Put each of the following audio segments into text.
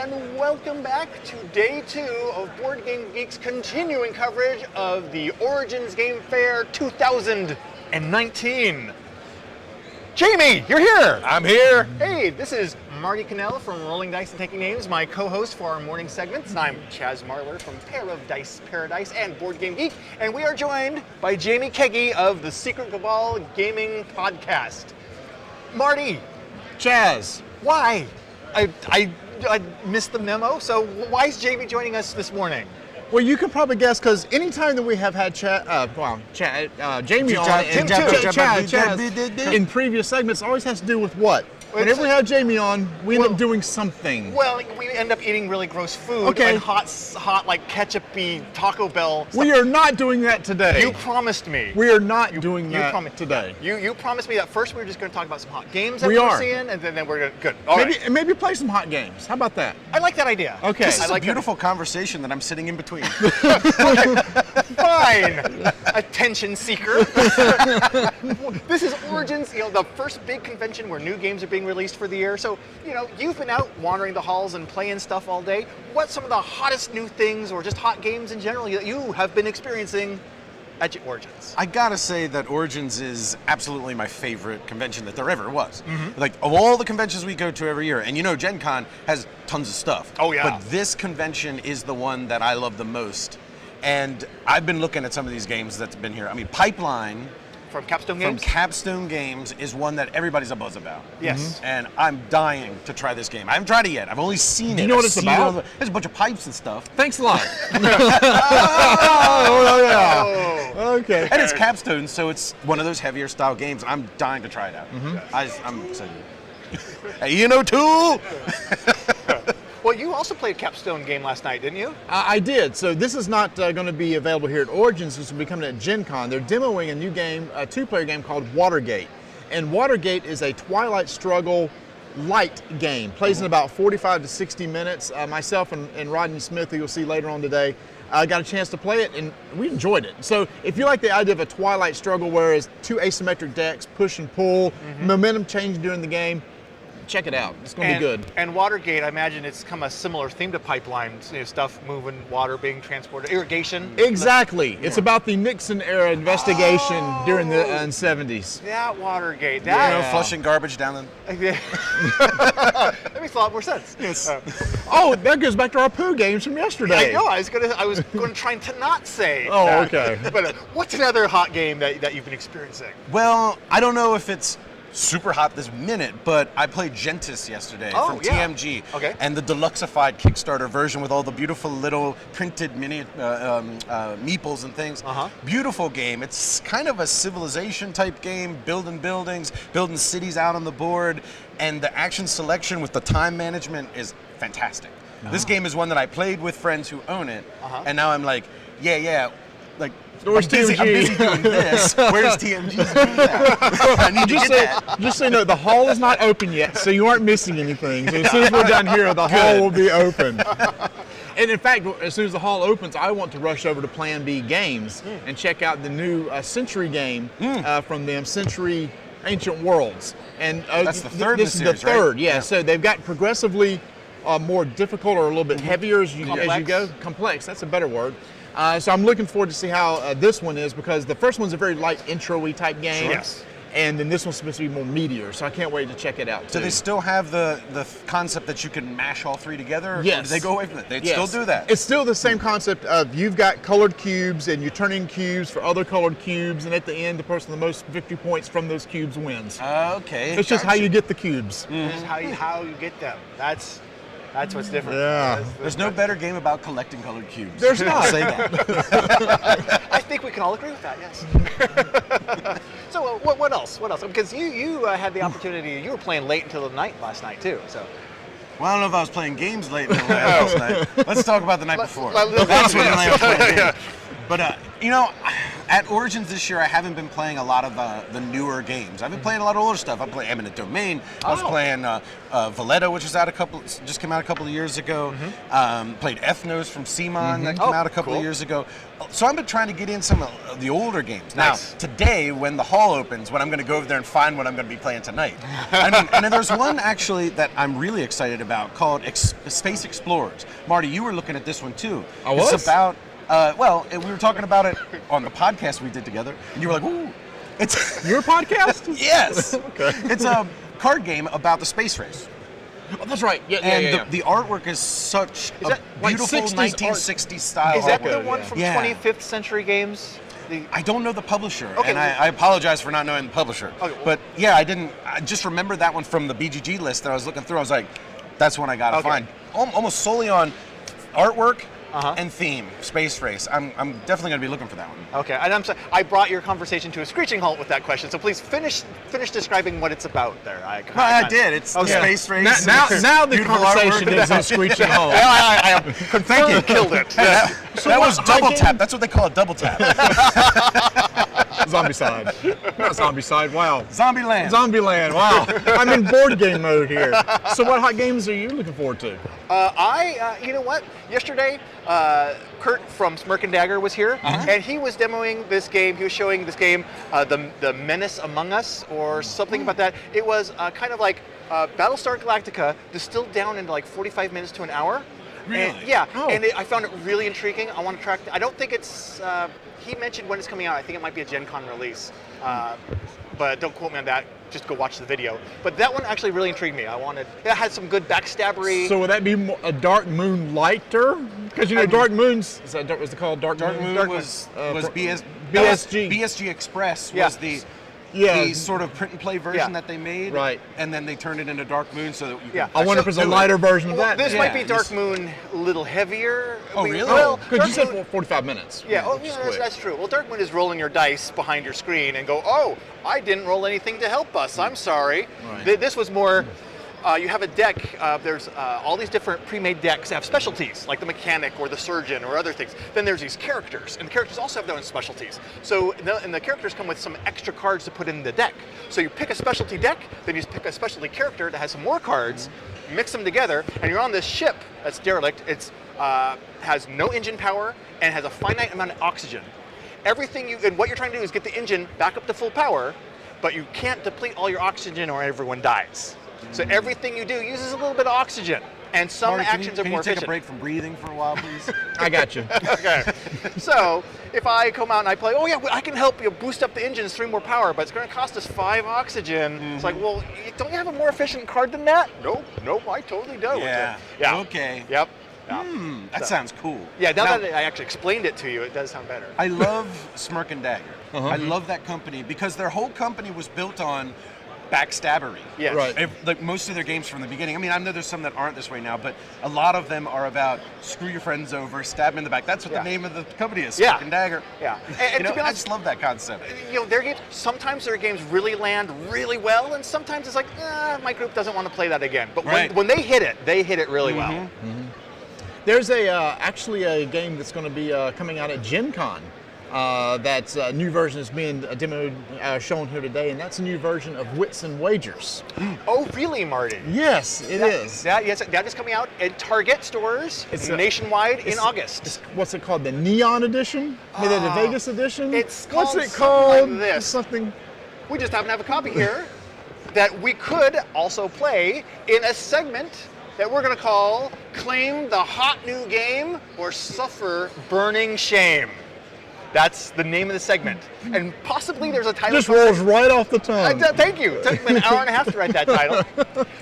and welcome back to day 2 of Board Game Geek's continuing coverage of the Origins Game Fair 2019. Jamie, you're here! I'm here! Hey, this is Marty Cannell from Rolling Dice and Taking Names, my co-host for our morning segments. And I'm Chaz Marler from Pair of Dice Paradise and Board Game Geek, and we are joined by Jamie Keggy of the Secret Cabal Gaming Podcast. Marty, Chaz, why? I missed the memo, so why is Jamie joining us this morning? Well, you can probably guess because anytime that we have had Jamie on and Chaz in previous segments, always has to do with what? Whenever we have Jamie on, we end up doing something. Well, we end up eating really gross food, Okay. like hot like ketchup-y Taco Bell stuff. We are not doing that today. You promised me. We are not doing that promised today. You promised me that first we were just going to talk about some hot games that We we were are. seeing, and then we're going to, good. All right. Maybe play some hot games. How about that? I like that idea. Okay. this is I like a beautiful conversation that I'm sitting in between. Fine, attention seeker. This is Origins, the first big convention where new games are being released for the year. So, you've been out wandering the halls and playing stuff all day. What's some of the hottest new things, or just hot games in general, that you have been experiencing at Origins? I gotta say that Origins is absolutely my favorite convention that there ever was. Like, of all the conventions we go to every year, and Gen Con has tons of stuff. Oh, yeah. But this convention is the one that I love the most. And I've been looking at some of these games that's been here. I mean, Pipeline From Capstone from Games? Capstone Games is one that everybody's a buzz about. Yes. And I'm dying to try this game. I haven't tried it yet. I've only seen it. Do you know what I've it's seen about? all the- There's a bunch of pipes and stuff. Thanks a lot. Oh, yeah. Oh. Okay. And it's Capstone, so it's one of those heavier style games. I'm dying to try it out. I'm excited. Hey, too! Well, you also played a Capstone game last night, didn't you? I did. So this is not going to be available here at Origins. This will be coming at Gen Con. They're demoing a new game, a 2-player game called Watergate. And Watergate is a Twilight Struggle light game. Plays in about 45 to 60 minutes. Myself and Rodney Smith, who you'll see later on today, got a chance to play it, and we enjoyed it. So if you like the idea of a Twilight Struggle where it's 2 asymmetric decks, push and pull, momentum change during the game, check it out. It's going to be good. And Watergate, I imagine it's come a similar theme to pipelines, stuff moving, water being transported, irrigation. Exactly. It's about the Nixon era investigation during the 70s. Yeah, Watergate. Flushing garbage down the... That makes a lot more sense. Yes. Oh, that goes back to our poo games from yesterday. I know. I was gonna try to not say. Oh, that. okay. But what's another hot game that you've been experiencing? Well, I don't know if it's super hot this minute, but I played Gentis yesterday from TMG. Okay. And the deluxeified Kickstarter version with all the beautiful little printed mini meeples and things. Beautiful game. It's kind of a civilization type game, building buildings, building cities out on the board, and the action selection with the time management is fantastic. This game is one that I played with friends who own it, and now I'm like, like, Where's I'm busy doing this. Where's TMG doing that? I need to get that. Just so you know, the hall is not open yet, so you aren't missing anything. So as soon as we're done here, the hall will be open. And in fact, as soon as the hall opens, I want to rush over to Plan B Games and check out the new Century game from them, Century Ancient Worlds. And that's the third in the This is series, the third, right? yeah. So they've got progressively more difficult or a little bit heavier as you go. Complex, that's a better word. So I'm looking forward to see how this one is, because the first one's a very light intro-y type game. Yes. And then this one's supposed to be more meteor, so I can't wait to check it out too. Do they still have the concept that you can mash all three together? Yes. Or do they go away from it? They Yes. still do that? It's still the same concept of you've got colored cubes and you turn in cubes for other colored cubes, and at the end, the person with the most victory points from those cubes wins. Okay. It's just how you get the cubes. This is how you get them. That's what's different. Yeah. There's no better game about collecting colored cubes. There's not. I'll say that. I think we can all agree with that. Yes. So what else? What else? Because you had the opportunity. You were playing late until the night last night too. So. Well, I don't know if I was playing games late last night. Let's talk about the night before. Let's- That's when I was playing games. But, At Origins this year, I haven't been playing a lot of the newer games. I've been playing a lot of older stuff. I played Eminent Domain. I was playing Valletta, which was just came out a couple of years ago. Played Ethnos from CMON that came out a couple of years ago. So I've been trying to get in some of the older games. Nice. Now, today, when the hall opens, when I'm going to go over there and find what I'm going to be playing tonight. I mean, and then there's one actually that I'm really excited about called Space Explorers. Marty, you were looking at this one too. I was? It's about we were talking about it on the podcast we did together, and you were like, "Ooh, it's Your podcast? yes, Okay. It's a card game about the space race." Oh, that's right. Yeah, And the artwork is such a that like beautiful 60s art? 1960s style. Is that artwork. the one from Yeah. 25th Century Games? I don't know the publisher, Okay, and I apologize for not knowing the publisher. Okay, well- But yeah, I just remembered that one from the BGG list that I was looking through. I was like, that's one I gotta Okay. find. Almost solely on artwork Uh-huh. and theme, space race. I'm definitely gonna be looking for that one. Okay, and I'm sorry, I brought your conversation to a screeching halt with that question. So please finish describing what it's about there. I did. It's Okay. space race. Now It's the beautiful conversation artwork. is a screeching halt. I confirmed you killed it. Yeah. That was what double game- tap. That's what they call a double tap. Zombicide. Not Zombicide, wow. Zombieland. Zombieland, wow. I'm in board game mode here. So what hot games are you looking forward to? You know what? Yesterday, Kurt from Smirk and Dagger was here, and he was demoing this game. He was showing this game, the Menace Among Us, or something about that. It was kind of like Battlestar Galactica distilled down into like 45 minutes to an hour. Really? And, yeah, Oh. and I found it really intriguing. I want to track. I don't think it's. He mentioned when it's coming out. I think it might be a Gen Con release, but don't quote me on that. Just go watch the video. But that one actually really intrigued me. It had some good backstabbery. So would that be a Dark Moon lighter? Because you know Dark Moon's, was it called Dark Dark Moon? Moon was BSG. BSG Express Yeah. was the sort of print and play version Yeah. that they made. Right. And then they turned it into Dark Moon so that you Yeah. could I wonder if it's a do it. lighter version of Well, that. this Yeah, might be Dark this- Moon a little heavier. Oh, really? Well, Because you Dark said Moon- 45 minutes. Yeah, which is quick. that's true. Well, Dark Moon is rolling your dice behind your screen and go, oh, I didn't roll anything to help us. I'm sorry. Right. This was more, you have a deck, there's all these different pre-made decks that have specialties, like the mechanic or the surgeon or other things. Then there's these characters, and the characters also have their own specialties. So, and the characters come with some extra cards to put in the deck. So you pick a specialty deck, then you pick a specialty character that has some more cards, mix them together, and you're on this ship that's derelict. It's has no engine power and has a finite amount of oxygen. And what you're trying to do is get the engine back up to full power, but you can't deplete all your oxygen or everyone dies. So everything you do uses a little bit of oxygen, and some Marty, actions are can more you take efficient. a break from breathing for a while, please? I got you. Okay. So if I come out and I play, oh yeah, I can help you boost up the engines 3 more power, but it's going to cost us 5 oxygen. It's like, well, don't you have a more efficient card than that? Nope, I totally don't. Yeah. Yeah. Okay. Yep. Yeah. That So- sounds cool. Yeah, now that I actually explained it to you, it does sound better. I love Smirk and Dagger. I love that company because their whole company was built on backstabbery. Yes. Right. Like most of their games from the beginning. I mean, I know there's some that aren't this way now, but a lot of them are about screw your friends over, stab them in the back. That's what Yeah. the name of the company is, Yeah. Smirk and Dagger. Yeah. You And know, to be I honest, just love that concept. their games, sometimes their games really land really well, and sometimes it's like, my group doesn't want to play that again. But Right. when they hit it really well. There's actually a game that's going to be coming out at Gen Con. That's a new version is being demoed, shown here today, and that's a new version of Wits and Wagers. Oh, really, Marty? Yes, it is. That is coming out at Target stores It's nationwide in it's- August. What's it called? The Neon Edition? Maybe the Vegas Edition? it's What's called it something called? like this. Something. We just happen to have a copy here that we could also play in a segment that we're going to call Claim the Hot New Game or Suffer Burning Shame. That's the name of the segment. And possibly there's a title. Just rolls right off the tongue. Thank you. It took me an hour and a half to write that title.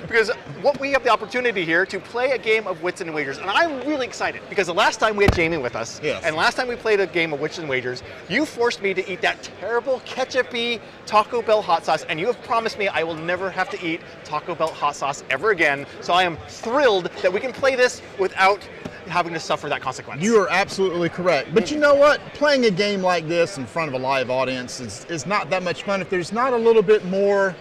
Because what we have the opportunity here to play a game of Wits and Wagers. And I'm really excited because the last time we had Jamie with us, Yes. and last time we played a game of Wits and Wagers, you forced me to eat that terrible ketchup-y Taco Bell hot sauce, and you have promised me I will never have to eat Taco Bell hot sauce ever again. So I am thrilled that we can play this without having to suffer that consequence. You are absolutely correct. But you know what? Playing a game like this in front of a live audience is not that much fun if there's not a little bit more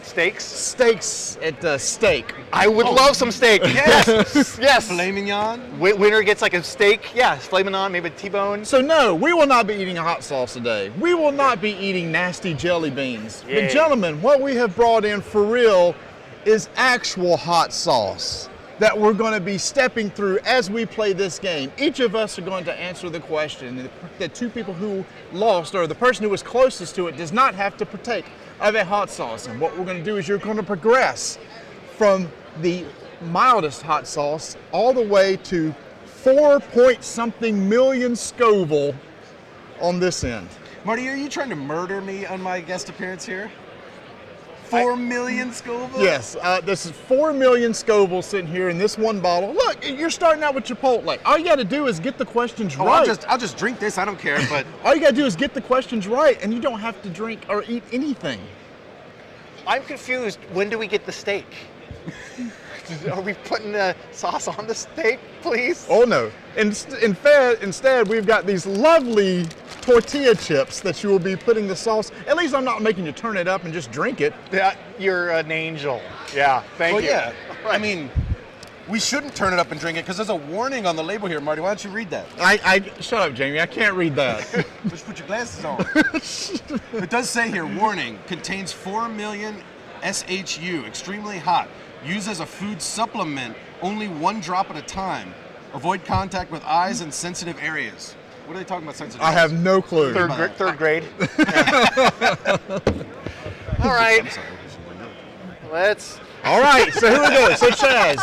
Steaks. Steaks at steak. I would love some steak. Yes. Yes. Filet mignon. Winner gets like a steak. Yeah, filet mignon, maybe a T-bone. So no, we will not be eating a hot sauce today. We will not be eating nasty jelly beans. Yay. But gentlemen, what we have brought in for real is actual hot sauce that we're going to be stepping through as we play this game. Each of us are going to answer the question. The two people who lost, or the person who was closest to it, does not have to partake of a hot sauce. And what we're going to do is you're going to progress from the mildest hot sauce all the way to 4-point-something million Scoville on this end. Marty, are you trying to murder me on my guest appearance here? 4 million Scoville? Yes, this is 4 million Scoville sitting here in this one bottle. Look, you're starting out with Chipotle. All you got to do is get the questions Oh, right. I'll just drink this. I don't care. But All you got to do is get the questions right, and you don't have to drink or eat anything. I'm confused. When do we get the steak? Are we putting the sauce on the steak, please? Oh no! Instead, we've got these lovely tortilla chips that you will be putting the sauce. At least I'm not making you turn it up and just drink it. Yeah, you're an angel. Yeah, thank well, you. yeah. Right. I mean, we shouldn't turn it up and drink it because there's a warning on the label here, Marty. Why don't you read that? Shut up, Jamie. I can't read that. Just put your glasses on. It does say here, warning, contains 4 million SHU, extremely hot. Used as a food supplement, only 1 drop at a time. Avoid contact with eyes and sensitive areas. What are they talking about sensitive I areas? have no clue. Third grade. All right. I'm sorry. Let's. All right, so here we go. So Chaz,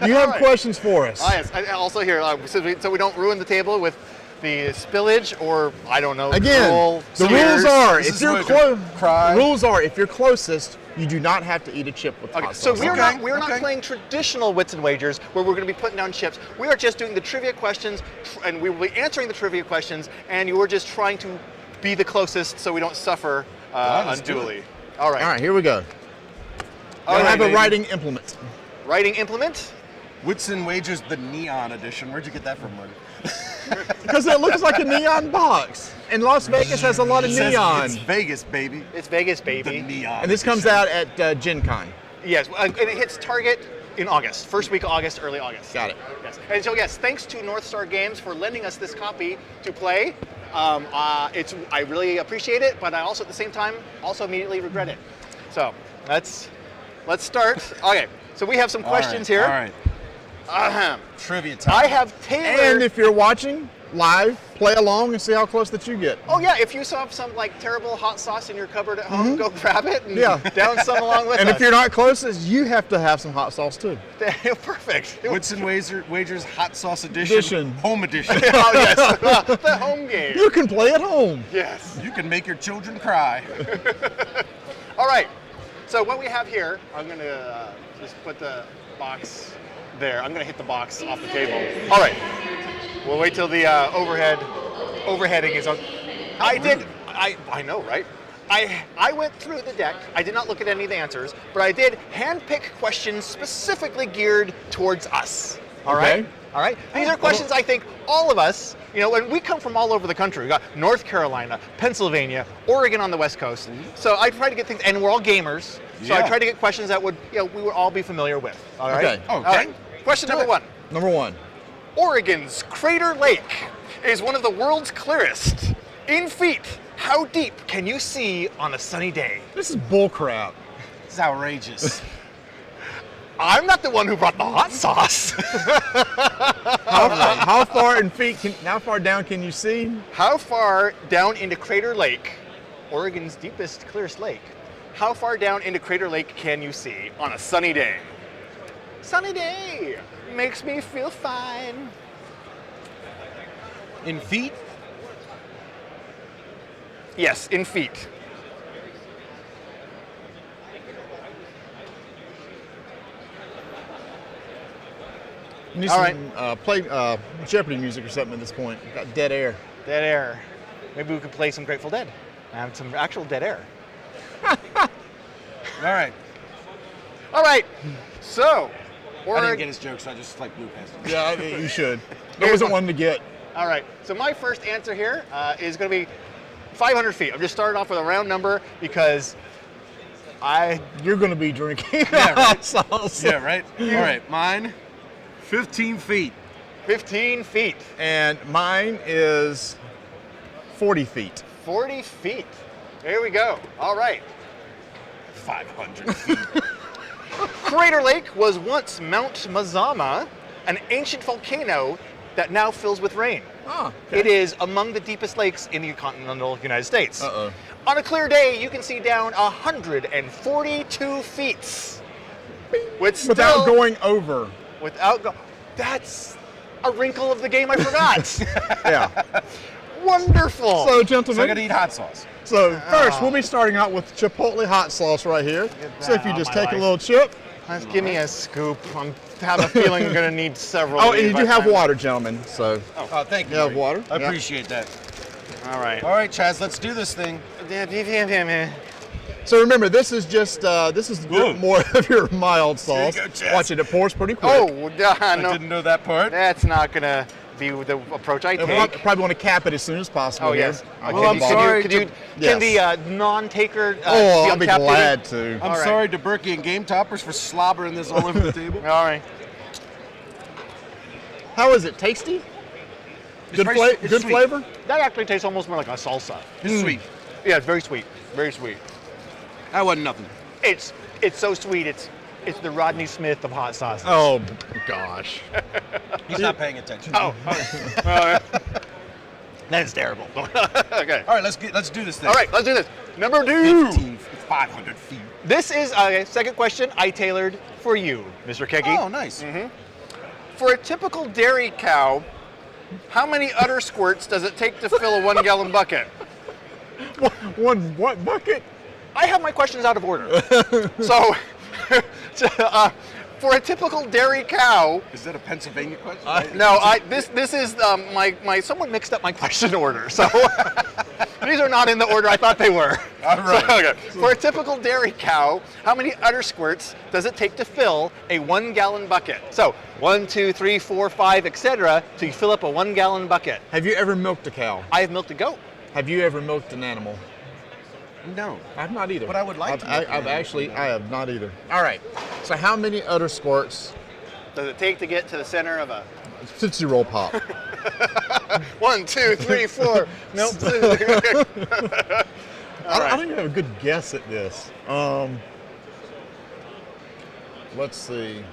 you have right. questions for us. Oh, yes. Also here, so we don't ruin the table with the spillage or I don't know. Again, drool, the tears. rules are This if is you're what I do. Cry. the rules are if you're closest, you do not have to eat a chip with Okay, hot so sauce. we're not playing traditional wits and wagers where we're going to be putting down chips. We are just doing the trivia questions, and we will be answering the trivia questions, and you are just trying to be the closest so we don't suffer let's do unduly. it. All right. All right, here we go. All I right, have a baby. writing implement. Writing implement. Wits and Wagers, the neon edition. Where'd you get that from, Marty? Because it looks like a neon box. And Las Vegas has a lot of It says neon. It's Vegas, baby. It's Vegas, The baby. neon. And this comes edition. out at Gen Con. Yes, and it hits Target in August, first week of August, early August. Got it. Yes, and so yes, thanks to North Star Games for lending us this copy to play. I really appreciate it, but I also at the same time also immediately regret it. So let's start. Okay, so we have some questions here. All right. Ahem. Trivia time. I have tailored. And if you're watching live, play along and see how close that you get. Oh yeah, if you saw some like terrible hot sauce in your cupboard at home, go grab it and Yeah. down some along with And us. if you're not closest, you have to have some hot sauce too. Perfect. Wits and Wagers Hot Sauce Edition. Home Edition. Oh yes, the home game. You can play at home. Yes. You can make your children cry. All right. So what we have here, I'm gonna just put the box there. I'm gonna hit the box off the table. All right. We'll wait till the overheading is on. I know, right? I went through the deck. I did not look at any of the answers, but I did handpick questions specifically geared towards us. All right. Okay. All right. These are questions I think all of us, and we come from all over the country. We got North Carolina, Pennsylvania, Oregon on the West Coast. So I try to get things, and we're all gamers. So I Yeah. try to get questions that would, we would all be familiar with. All right. Okay. All right. Question number one. Number one. Oregon's Crater Lake is one of the world's clearest. In feet, how deep can you see on a sunny day? This is bullcrap. This is outrageous. I'm not the one who brought the hot sauce. How far in feet? How far down can you see? How far down into Crater Lake, Oregon's deepest, clearest lake, how far down into Crater Lake can you see on a sunny day? Sunny day makes me feel fine. In feet? Yes, in feet. You need All some play Jeopardy music or something at this point. Got dead air. Dead air. Maybe we could play some Grateful Dead. Have some actual dead air. All right. All right. So, I didn't Oregon. get his joke, so I just like blew past it. Yeah, you should. There wasn't one to get. All right. So my first answer here is going to be 500 feet. I'm just starting off with a round number because You're going to be drinking Yeah, right. hot sauce. Yeah, right? All right, mine, 15 feet. 15 feet. And mine is 40 feet. 40 feet. There we go. All right. 500 feet. Crater Lake was once Mount Mazama, an ancient volcano that now fills with rain. Oh, It is among the deepest lakes in the continental United States. Uh-oh. On a clear day, you can see down 142 feet. Without going over. That's a wrinkle of the game I forgot. Yeah. Wonderful. So, So I gentlemen, gotta eat hot sauce. first we'll be starting out with Chipotle hot sauce right here. So if you out of just my take a life. little chip. Just give me a scoop. I have a feeling I'm going to need several. Oh, of and these you by do the have time- water, gentlemen. So, Oh, thank you. You have Marty. water? I Yeah. appreciate that. All right. All right, Chaz, let's do this thing. so remember, this is just Good. more of your mild There you sauce. go, Chaz. Watch it; it pours pretty quick. Oh, I no. didn't know that part. That's not going to be the approach I And take. probably want to cap it as soon as possible. Oh, here. yes. Okay, Well, I'm Bob. sorry. Can Yes. the non-taker Oh, be I'll be uncapped? glad to. I'm All right. sorry to Berkey and Game Toppers for slobbering this all over the table. All right. How is it? Tasty? Good, very- it's good sweet. flavor? That actually tastes almost more like a salsa. It's sweet. Yeah, it's very sweet. Very sweet. That wasn't nothing. It's so sweet. It's the Rodney Smith of hot sauce. Oh, gosh. He's not paying attention. Oh. That is terrible. Okay. All right, let's do this thing. All right, let's do this. Number 2. 500 feet. This is a second question I tailored for you, Mr. Keggy. Oh, nice. For a typical dairy cow, how many udder squirts does it take to fill a 1 gallon bucket? One what bucket? I have my questions out of order. So, for a typical dairy cow, Is that a Pennsylvania question? no, this is my someone mixed up my question order. So these are not in the order I thought they were. All right. So, okay. For a typical dairy cow, how many udder squirts does it take to fill a 1 gallon bucket? So 1, 2, 3, 4, 5, etc. to fill up a 1 gallon bucket. Have you ever milked a cow? I have milked a goat. Have you ever milked an animal? No. I've not either. But I would like to milk an animal. I have not either. All right. So how many udder squirts? Does it take to get to the center of a Tootsie Roll Pop. 1, 2, 3, 4? Nope. I don't even have a good guess at this. Let's see.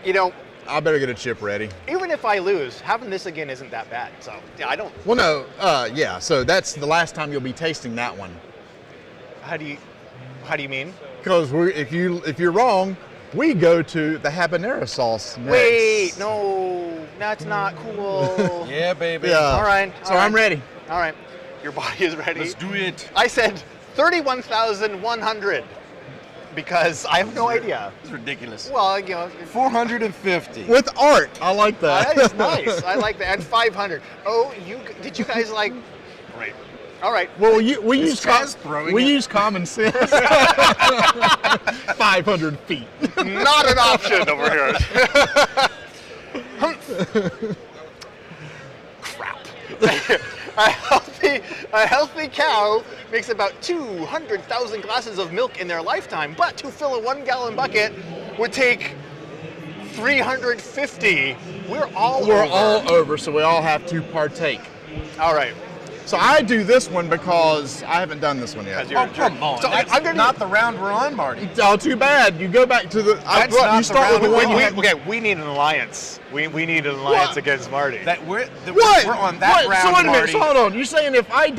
You know, I better get a chip ready. even if I lose, having this again isn't that bad. So yeah, I don't. Well, no, yeah. So that's the last time you'll be tasting that one. How do you mean? Because if you're wrong, we go to the habanero sauce next. Wait, no, that's not cool. Yeah, baby. Yeah. All right. So I'm ready. All right. Your body is ready. Let's do it. I said 31,100 because I have no idea. It's ridiculous. Well, you know, 450. With art, I like that. that is nice. I like that. And 500. Oh, did you guys like? Right. All right. Well, we use Chaz throwing it? use common sense. 500 feet. Not an option over here. Crap. A healthy cow makes about 200,000 glasses of milk in their lifetime, but to fill a 1 gallon bucket would take 350. We're all over, so we all have to partake. All right. So I do this one because I haven't done this one yet. Because you're Oh, in charge. come on. So That's I'm gonna not the round we're on, Marty. Oh, too bad. You go back to the. That's not you the start with the round one you we- have. Okay, we need an alliance. We need an alliance What? against Marty. That we're What? on that What? round, So wait a minute. Marty. So hold on. You're saying if I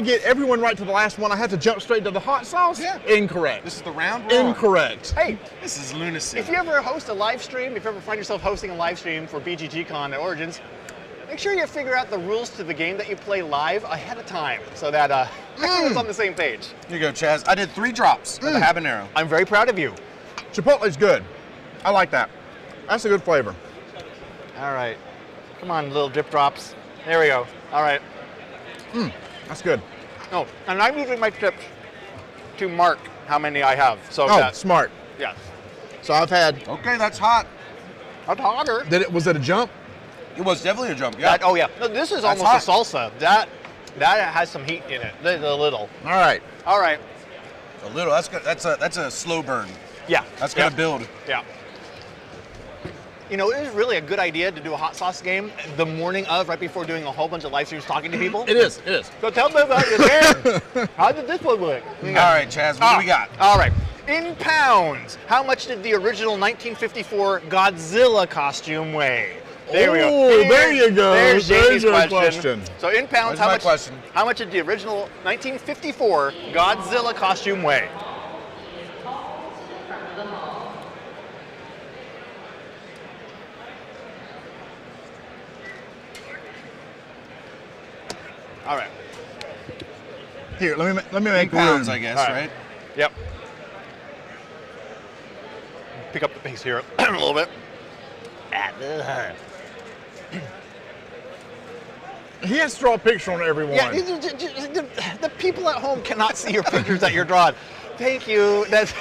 get everyone right to the last one, I have to jump straight to the hot sauce? Yeah. Incorrect. This is the round we're on. Incorrect. Hey, This is lunacy. if you ever host a live stream, if you ever find yourself hosting a live stream for BGGCon at Origins, make sure you figure out the rules to the game that you play live ahead of time so that everyone's on the same page. Here you go, Chaz. I did 3 drops of the habanero. I'm very proud of you. Chipotle's good. I like that. That's a good flavor. All right. Come on, little dip drops. There we go. All right. That's good. Oh, and I'm using my tips to mark how many I have. So Oh, that, smart. yes. So I've had. Okay, that's hot. That's hotter. Was it a jump? It was definitely a jump. Yeah. Oh yeah. No, this is That's almost hot. a salsa. That has some heat in it. A little. All right. All right. A little. That's good. That's a slow burn. Yeah. That's gonna build. Yeah. You know, it is really a good idea to do a hot sauce game the morning of, right before doing a whole bunch of live streams talking to people. It is. It is. So tell me about your game. How did this one look? All right, Chaz. What do we got? All right. In pounds, how much did the original 1954 Godzilla costume weigh? There we go. Oh, there you go. There's Jamie's your question. So in pounds, There's my question. how much did the original 1954 Godzilla costume weigh? All right. Here, let me make Pounds, room. I guess, All right? Yep. Pick up the pace here a little bit. He has to draw a picture on everyone. Yeah, the people at home cannot see your pictures that you're drawing. Thank you. That's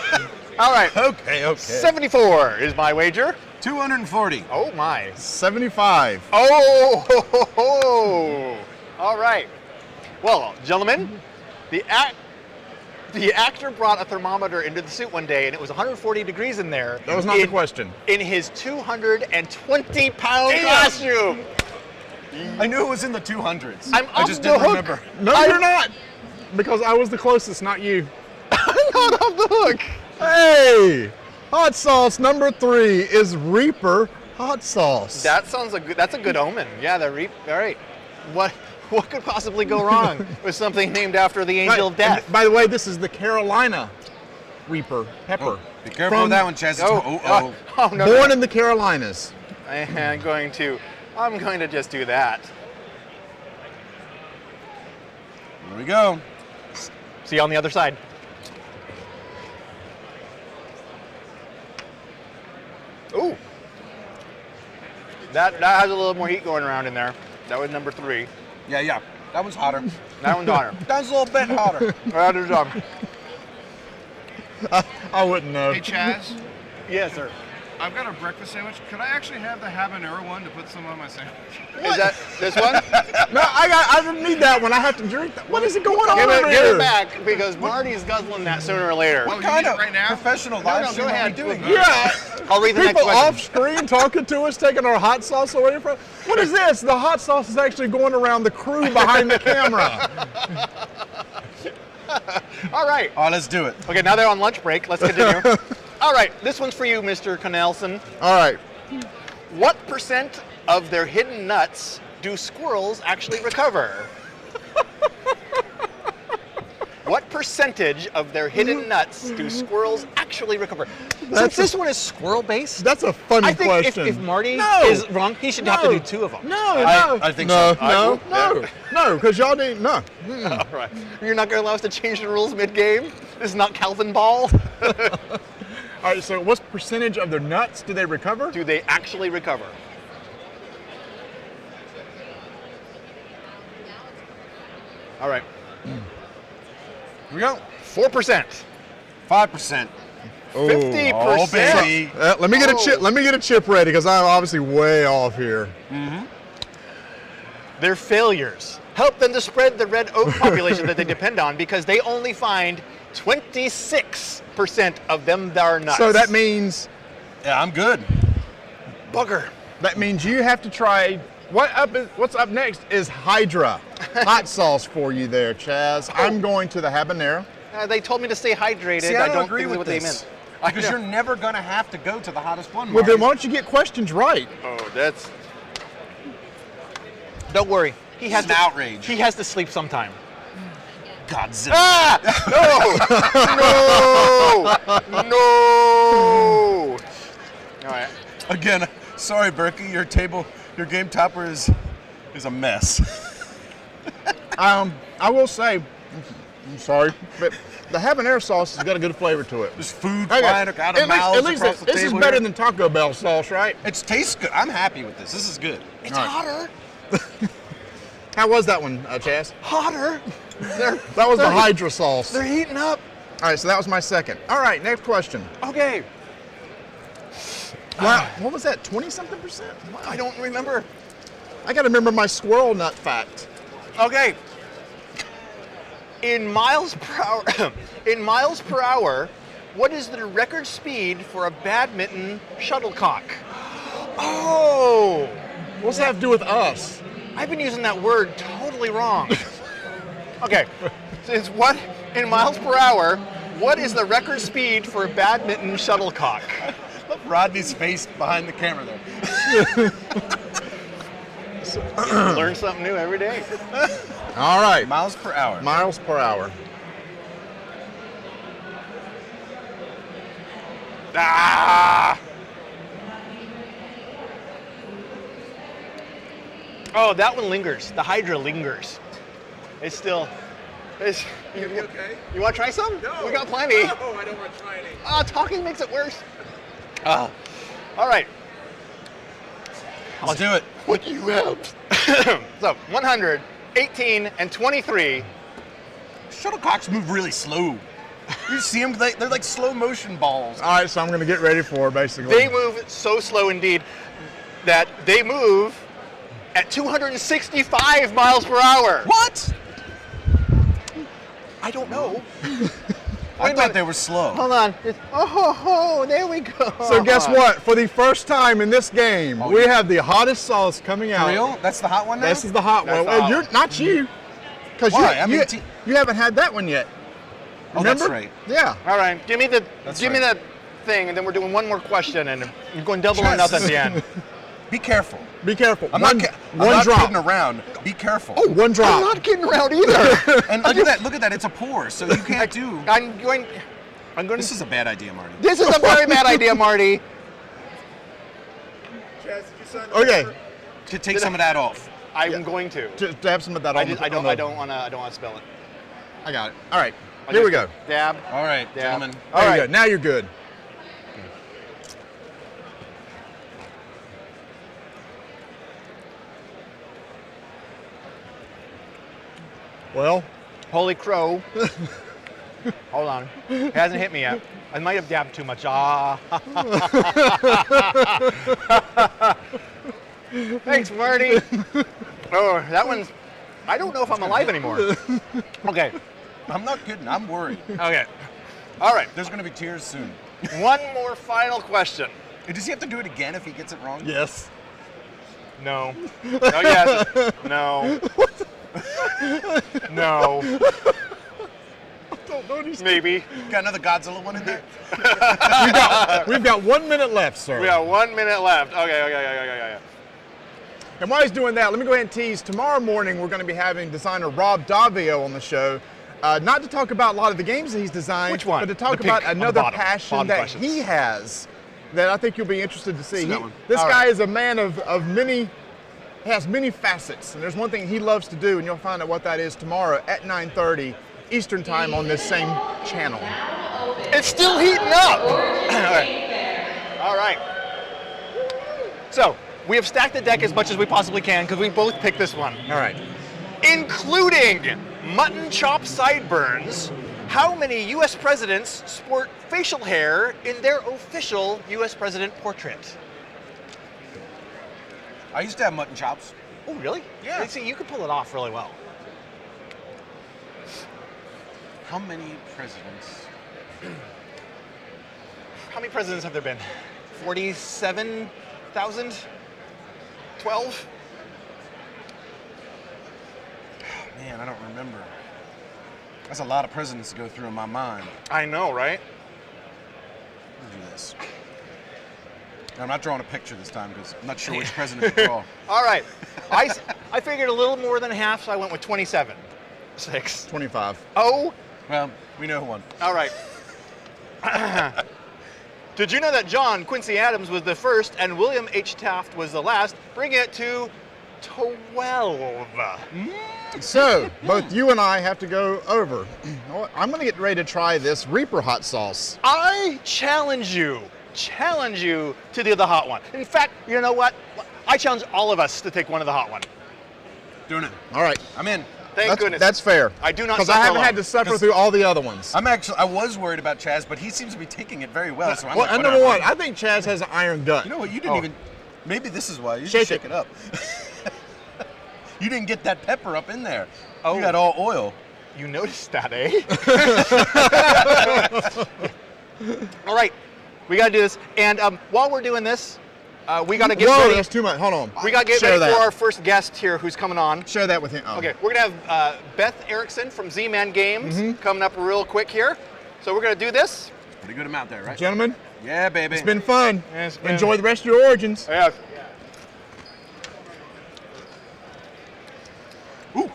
all right. Okay. 74 is my wager. 240. Oh my. 75. Oh, ho, ho, ho. All right. Well, gentlemen, the actor brought a thermometer into the suit one day, and it was 140 degrees in there. That was not the question. In his 220-pound Damn. costume. I knew it was in the 200s. I'm I off just the didn't hook. remember. No, you're not. Because I was the closest, not you. I'm not off the hook. Hey! Hot sauce number 3 is Reaper hot sauce. That sounds that's a good omen. Yeah, all right. What could possibly go wrong with something named after the angel of And death? by the way, this is the Carolina Reaper pepper. Oh, be careful From- with that one, Chaz. No. Born in the Carolinas. I'm going to just do that. Here we go. See you on the other side. Ooh. That has a little more heat going around in there. That was number 3. Yeah. That one's hotter. That one's hotter. That was a little bit hotter. That is I wouldn't know. Hey Chaz, yes, sir. I've got a breakfast sandwich. Could I actually have the habanero one to put some on my sandwich? Is that this one? No, I don't need that one. I have to drink that. What is it going on Give over it here? back because Marty's guzzling that sooner or later. What? kind need of it right now? professional No, live go stream are we ahead. doing? Yeah. I'll read the next People question. off screen talking to us, taking our hot sauce away from. What is this? The hot sauce is actually going around the crew behind the camera. All right. Oh, let's do it. Okay, now they're on lunch break. Let's continue. All right, this one's for you, Mr. Connelson. All right. What % of their hidden nuts do squirrels actually recover? What percentage of their hidden nuts do squirrels actually recover? Since this one is squirrel-based, That's a funny I think question. if Marty No. is wrong, he should have to do 2 of them. No, I think so. No, because y'all didn't. No. All right. You're not going to allow us to change the rules mid-game? This is not Calvin Ball. All right. So, what percentage of their nuts do they recover? Do they actually recover? All right. Here we go. 4%. 5%. 50%. Oh, baby. Let me get a chip. Let me get a chip ready because I'm obviously way off here. Their failures help them to spread the red oak population that they depend on because they only find 26% of them that are nuts. So that means Yeah, I'm good. bugger. you have to try. What's up next is Hydra hot sauce for you there, Chaz. I'm going to the habanero. They told me to stay hydrated. See, I don't don't agree think with what they this. meant. Because you're never going to have to go to the hottest one, Well, then Marty. why don't you get questions right? Oh, that's. Don't worry. He has It's an to, outrage. He has to sleep sometime. Godzilla. Ah! No! No! All right. Again, sorry, Berkey, your game topper is a mess. I will say, I'm sorry, but the habanero sauce has got a good flavor to it. There's food Okay, flying out of mouths at least across the this is table better here. than Taco Bell sauce, right? It tastes good. I'm happy with this. This is good. It's All right. hotter. How was that one, Chaz? Hotter. That was the Hydra sauce. They're heating up. All right, so that was my second. All right, next question. Okay. Wow, what was that? 20-something%? I don't remember. I got to remember my squirrel nut fact. Okay. In miles per hour, what is the record speed for a badminton shuttlecock? Oh, What's that have to do with us? I've been using that word totally wrong. Okay, so it's what in miles per hour? What is the record speed for a badminton shuttlecock? Look, Rodney's face behind the camera there. Learn something new every day. All right. Miles per hour. Miles per hour. Ah! Oh, that one lingers. The Hydra lingers. It's still. You okay? You want to try some? We got plenty. No, I don't want to try any. Talking makes it worse. All right. Let's do it. What do you have? So 100, 18, and 23. Shuttlecocks move really slow. You see them? They're like slow motion balls. All right, so I'm going to get ready for basically. They move so slow indeed that they move at 265 miles per hour. What? I don't know. I thought they were slow. Hold on. There we go. So guess what? For the first time in this game, we have the hottest sauce coming out. For real? That's the hot one now? This is the hot That's one. the Well, hot you're one. not you, because Why? I mean, you haven't had that one yet. Oh, that's Remember? right. Yeah. All right. Give me the That's me right. that thing, and then we're doing one more question, and you're going double or Chess. nothing at the end. Be careful. Be careful. I'm one not drop. kidding around. Be careful. Oh, one drop. I'm not kidding around either. And look at that. Look at that. It's a pour, so you can't do. I'm going. This is a bad idea, Marty. This is a very bad idea, Marty. Chaz, did you sign the Okay. paper? To take some of that off. I'm going to. To have some of that I on. just, the- I don't. on the- I don't want to. I don't want to spill it. I got it. All right. Here we go. Dab. All right, Yeah. gentlemen. All There right. you go. Now you're good. Well, Holy crow. Hold on. It hasn't hit me yet. I might have dabbed too much. Thanks, Marty. Oh, that one's. I don't know if I'm alive anymore. Okay. I'm not kidding. I'm worried. Okay. All right. There's going to be tears soon. One more final question. Does he have to do it again if he gets it wrong? yes. No. Oh, yes. No. No. Maybe. Got another Godzilla one in there? We've got 1 minute left, sir. We got 1 minute left. Okay. And while he's doing that, let me go ahead and tease. Tomorrow morning, we're going to be having designer Rob Davio on the show. Not to talk about a lot of the games that he's designed, Which one? but to talk The about pink on the another bottom. passion Bottom that questions. he has that I think you'll be interested to see. that one. This All guy right. is a man of many, has many facets, and there's one thing he loves to do, and you'll find out what that is tomorrow at 9:30 Eastern Time on this same channel. It's still heating up. All right. So, we have stacked the deck as much as we possibly can because we both picked this one. All right. Including mutton chop sideburns, how many U.S. presidents sport facial hair in their official U.S. president portrait? I used to have mutton chops. Oh, really? Yeah. See, you could pull it off really well. How many presidents? How many presidents have there been? 47,000? 12? Man, I don't remember. That's a lot of presidents to go through in my mind. I know, right? Let's do this. I'm not drawing a picture this time because I'm not sure which president to draw. All right. I figured a little more than half, so I went with 27. 6. 25. Oh, Well, we know who won. all right. Did you know that John Quincy Adams was the first and William H. Taft was the last? Bring it to 12. So, both you and I have to go over. I'm going to get ready to try this Reaper hot sauce. I challenge you to do the hot one. In fact, you know what? I challenge all of us to take one of the hot one. Doing it. All right. I'm in. Thank goodness. That's fair. I do not Because I suffer haven't alone. had to suffer through all the other ones. I was worried about Chaz, but he seems to be taking it very well. So I'm Well, like, and number whatever. one, I think Chaz has an iron gut. You know what? You didn't Oh. even. Maybe this is why. You Shake should shake it. it up. You didn't get that pepper up in there. Oh. You got all oil. You noticed that, eh? All right, we got to do this. And while we're doing this, we got to get Whoa, ready. that's too much. Hold on. We got to get Share ready for that. our first guest here who's coming on. Share that with him. Oh. Okay, we're going to have Beth Erickson from Z-Man Games coming up real quick here. So we're going to do this. Pretty good amount there, right? Gentlemen, Yeah, baby. it's been fun. Yeah, it's been- Enjoy the rest of your Origins. Yeah. Ooh.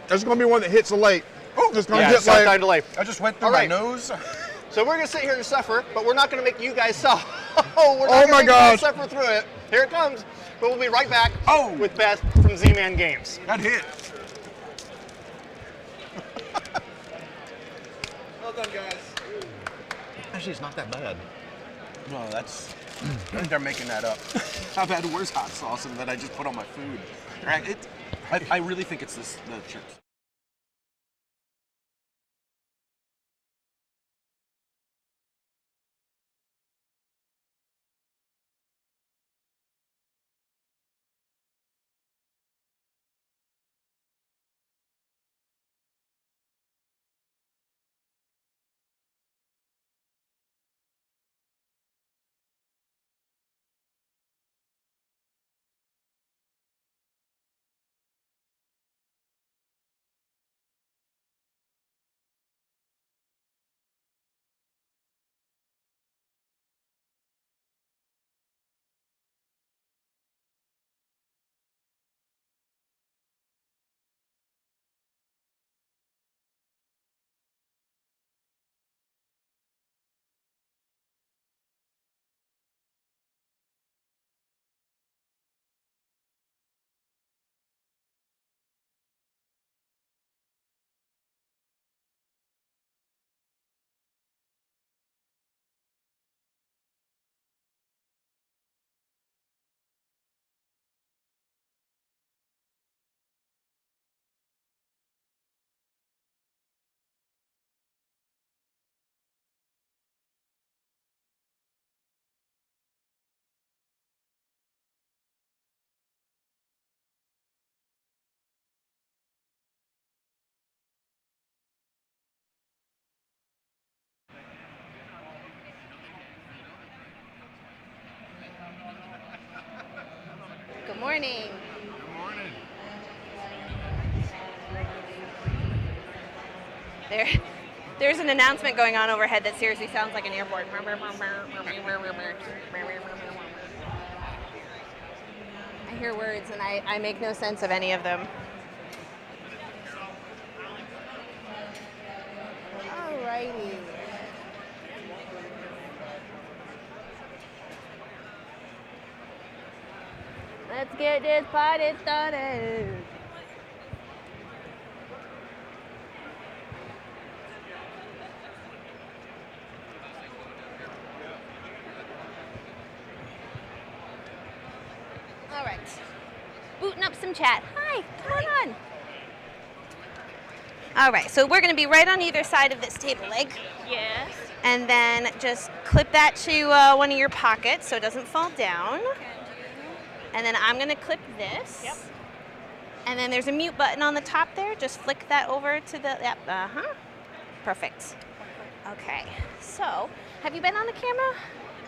There's going to be one that hits late. Oh, It's going to Yeah, hit stop late. time delay. I just went through All right. my nose. So we're going to sit here and suffer, but we're not going to make you guys suffer. We're Oh not my going to gosh. suffer through it. Here it comes. But we'll be right back Oh. with Beth from Z-Man Games. That hit. Well done, guys. Actually, it's not that bad. No, that's. I think they're making that up. I've had worse hot sauce than that I just put on my food. Right, I really think it's the chips. Good morning. Good morning. There's an announcement going on overhead that seriously sounds like an airport. I hear words and I make no sense of any of them. Alrighty. Let's get this party started. All right. Booting up some chat. Hi, come on. All right, so we're going to be right on either side of this table leg. Yes. And then just clip that to one of your pockets so it doesn't fall down. And then I'm going to clip this. Yep. And then there's a mute button on the top there. Just flick that over to the, yep, Perfect. Okay, so have you been on the camera?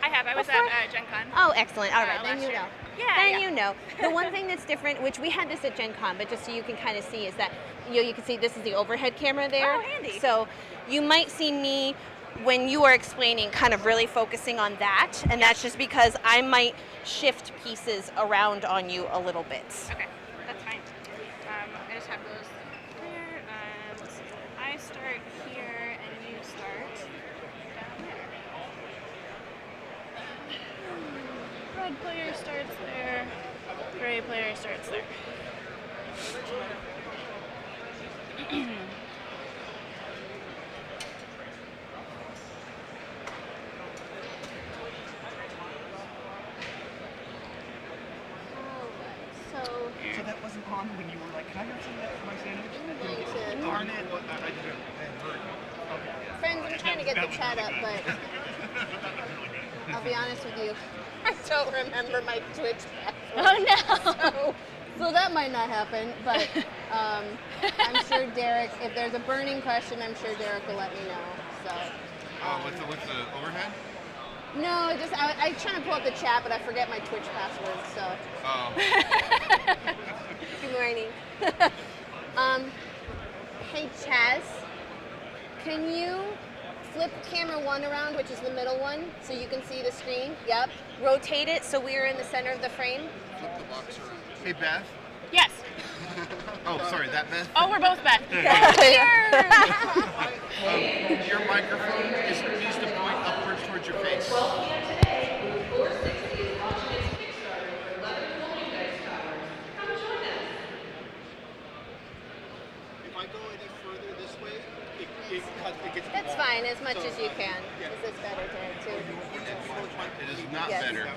I have. I was Before? at Gen Con. Oh, excellent. All right, then last you year. know. Yeah, Then yeah. you know. The one thing that's different, which we had this at Gen Con, but just so you can kind of see, is that you can see this is the overhead camera there. Oh, handy. So you might see me when you are explaining kind of really focusing on that, and that's just because I might shift pieces around on you a little bit. Okay, that's fine. I just have those there. Let's see. I start here and you start down there. Red player starts there. Gray player starts there. So So that wasn't on when you were like, can I have some of that for my sandwich? Darn it. friends, I'm trying to get the chat up, but I'll be honest with you, I don't remember my Twitch password. Oh no! So So that might not happen, but I'm sure Derek, if there's a burning question, I'm sure Derek will let me know. So. With the overhead? No, I trying to pull up the chat, but I forget my Twitch password. So. Oh. Good morning. Hey Chaz, can you flip camera 1 around, which is the middle one, so you can see the screen? Yep. Rotate it so we're in the center of the frame. Flip the box around. Hey, Beth. Yes. Oh, sorry, that Beth? Oh, we're both Beth. Your microphone needs to point upwards towards your face. If I go any further this way, it gets That's fine, as much as you can. Is this better, Derek, too? It is not Yes. better.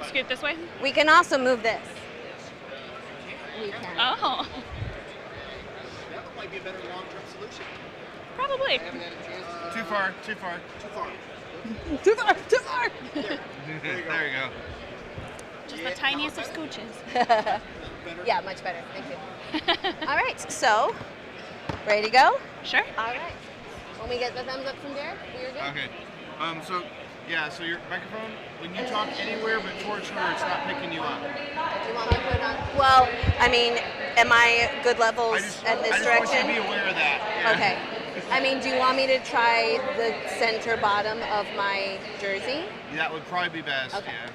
Scoot this way. We can also move this. We can. Oh, That might be a better long-term solution. probably. Too far, too far. Too far. Too far, too far. There you go. Just the tiniest of scooches. Yeah, much better. Thank you. All right, so ready to go? Sure. All right. When we get the thumbs up from Derek, we're good. Okay. So your microphone, when you talk anywhere but towards her, it's not picking you up. Do you want me to put it on? Well, I mean, am I good levels at this I just direction? want you to be aware of that. Yeah. Okay. I mean, do you want me to try the center bottom of my jersey? That would probably be best, Okay. yeah.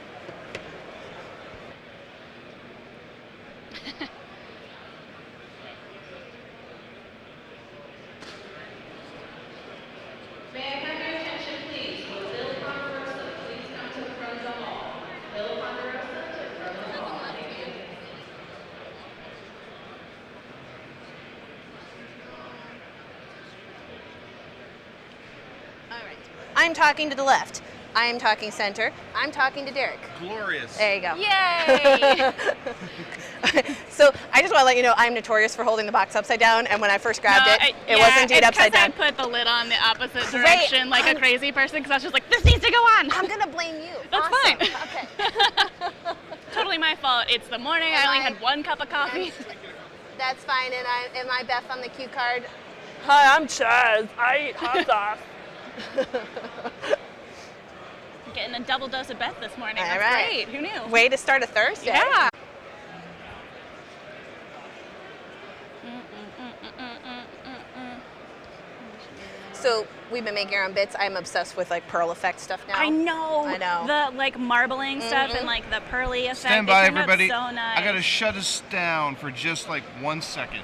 All right. I'm talking to the left. I am talking center. I'm talking to Derek. Glorious. There you go. Yay! So I just want to let you know I'm notorious for holding the box upside down, and when I first grabbed it was indeed upside down. I put the lid on the opposite direction like a crazy person because I was just like, this needs to go on. I'm gonna blame you. That's Awesome. fine. Okay. Totally my fault. It's the morning. I only had 1 cup of coffee. That's fine. And am I Beth on the cue card? Hi, I'm Chaz. I eat hot sauce. Getting a double dose of Beth this morning. All That's right. great. Who knew? Way to start a Thursday. Yeah. So we've been making our own bits. I'm obsessed with like pearl effect stuff now. I know. I know. The like marbling stuff and like the pearly effect. Stand They by, turned out everybody. So nice. I gotta shut us down for just like 1 second.